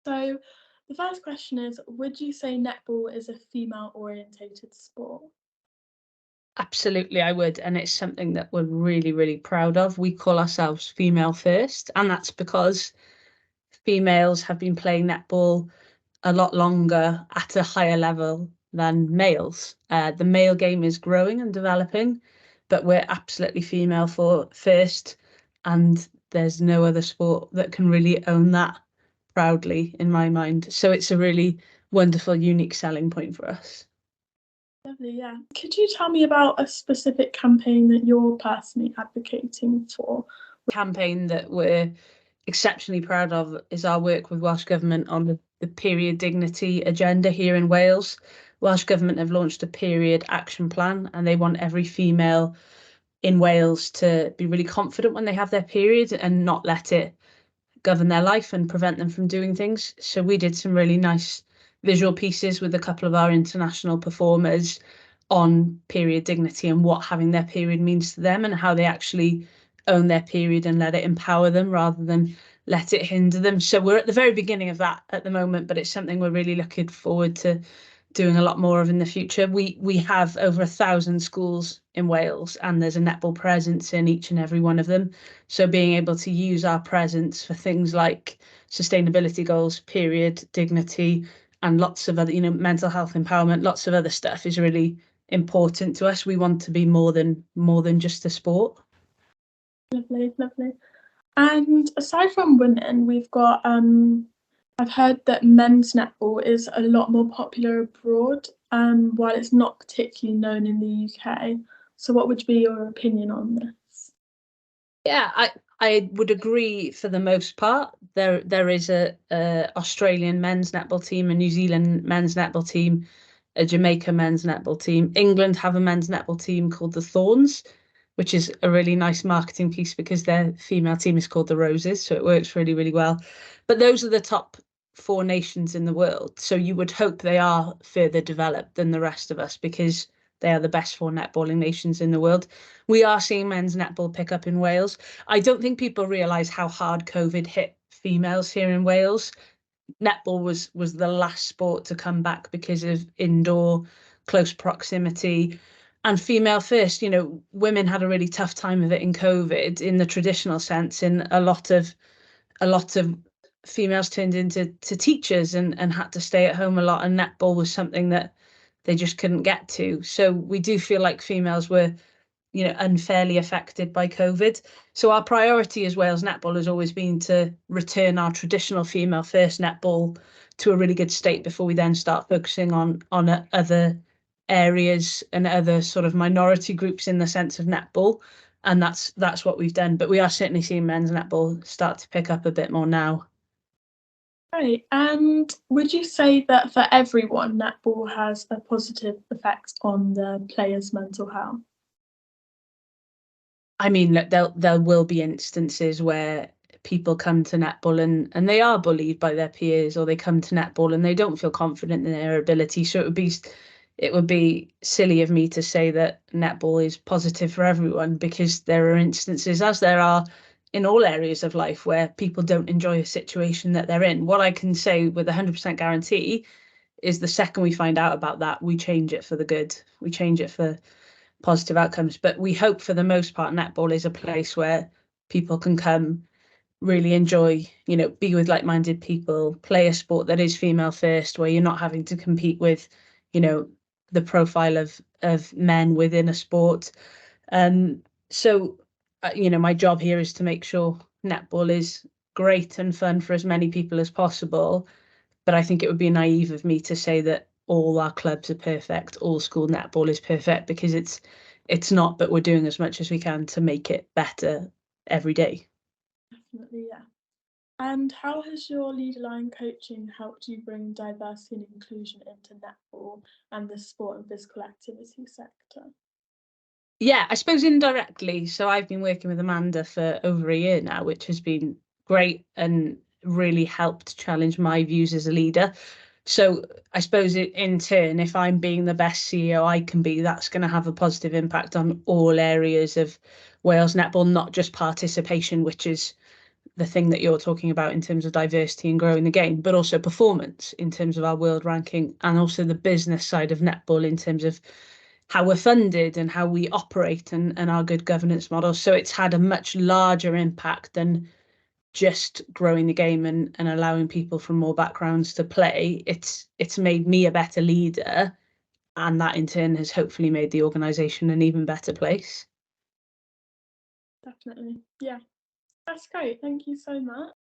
So the first question is, would you say netball is a female orientated sport? Absolutely, I would. And it's something that we're really, really proud of. We call ourselves female first, and that's because females have been playing netball a lot longer at a higher level than males. The male game is growing and developing, but we're absolutely female for first, and there's no other sport that can really own that proudly in my mind. So it's a really wonderful, unique selling point for us. Lovely, yeah. Could you tell me about a specific campaign that you're personally advocating for? Campaign that we're exceptionally proud of is our work with Welsh Government on the period dignity agenda here in Wales. Welsh Government have launched a period action plan, and they want every female in Wales to be really confident when they have their period and not let it govern their life and prevent them from doing things. So we did some really nice visual pieces with a couple of our international performers on period dignity and what having their period means to them and how they actually own their period and let it empower them rather than let it hinder them. So we're at the very beginning of that at the moment, but it's something we're really looking forward to doing a lot more of in the future. We have over 1,000 schools in Wales, and there's a netball presence in each and every one of them. So being able to use our presence for things like sustainability goals, period dignity, and lots of other, mental health empowerment, lots of other stuff is really important to us. We want to be more than just a sport. Lovely, lovely. And aside from women, we've got I've heard that men's netball is a lot more popular abroad, while it's not particularly known in the UK. So what would be your opinion on this? Yeah, I would agree for the most part. There is a Australian men's netball team, a New Zealand men's netball team, a Jamaica men's netball team. England have a men's netball team called the Thorns, which is a really nice marketing piece because their female team is called the Roses, so it works really, really well. But those are the top 4 nations in the world. So you would hope they are further developed than the rest of us because they are the best 4 netballing nations in the world. We are seeing men's netball pick up in Wales. I don't think people realise how hard COVID hit females here in Wales. Netball was the last sport to come back because of indoor close proximity and female first. Women had a really tough time of it in COVID in the traditional sense, and a lot of females turned into teachers and had to stay at home a lot, and netball was something that they just couldn't get to. So we do feel like females were unfairly affected by COVID. So our priority as Wales Netball has always been to return our traditional female first netball to a really good state before we then start focusing on other areas and other sort of minority groups in the sense of netball. And that's what we've done. But we are certainly seeing men's netball start to pick up a bit more now. Right. And would you say that for everyone, netball has a positive effect on the player's mental health? I mean, look, there will be instances where people come to netball and they are bullied by their peers, or they come to netball and they don't feel confident in their ability. So it would be silly of me to say that netball is positive for everyone, because there are instances, as there are in all areas of life, where people don't enjoy a situation that they're in. What I can say with 100% guarantee is the second we find out about that, we change it for the good. We change it for positive outcomes. But we hope for the most part netball is a place where people can come, really enjoy, be with like-minded people, play a sport that is female first, where you're not having to compete with, the profile of men within a sport. So my job here is to make sure netball is great and fun for as many people as possible. But I think it would be naive of me to say that all our clubs are perfect, all school netball is perfect, because it's not, but we're doing as much as we can to make it better every day. Definitely, yeah. And how has your leader line coaching helped you bring diversity and inclusion into netball and the sport and physical activity sector? Yeah, I suppose indirectly. So I've been working with Amanda for over a year now, which has been great and really helped challenge my views as a leader. So I suppose in turn, if I'm being the best CEO I can be, that's going to have a positive impact on all areas of Wales netball, not just participation, which is the thing that you're talking about in terms of diversity and growing the game, but also performance in terms of our world ranking, and also the business side of netball in terms of how we're funded and how we operate, and our good governance models. So it's had a much larger impact than just growing the game and allowing people from more backgrounds to play. It's made me a better leader, and that in turn has hopefully made the organisation an even better place. Definitely. Yeah. That's great. Thank you so much.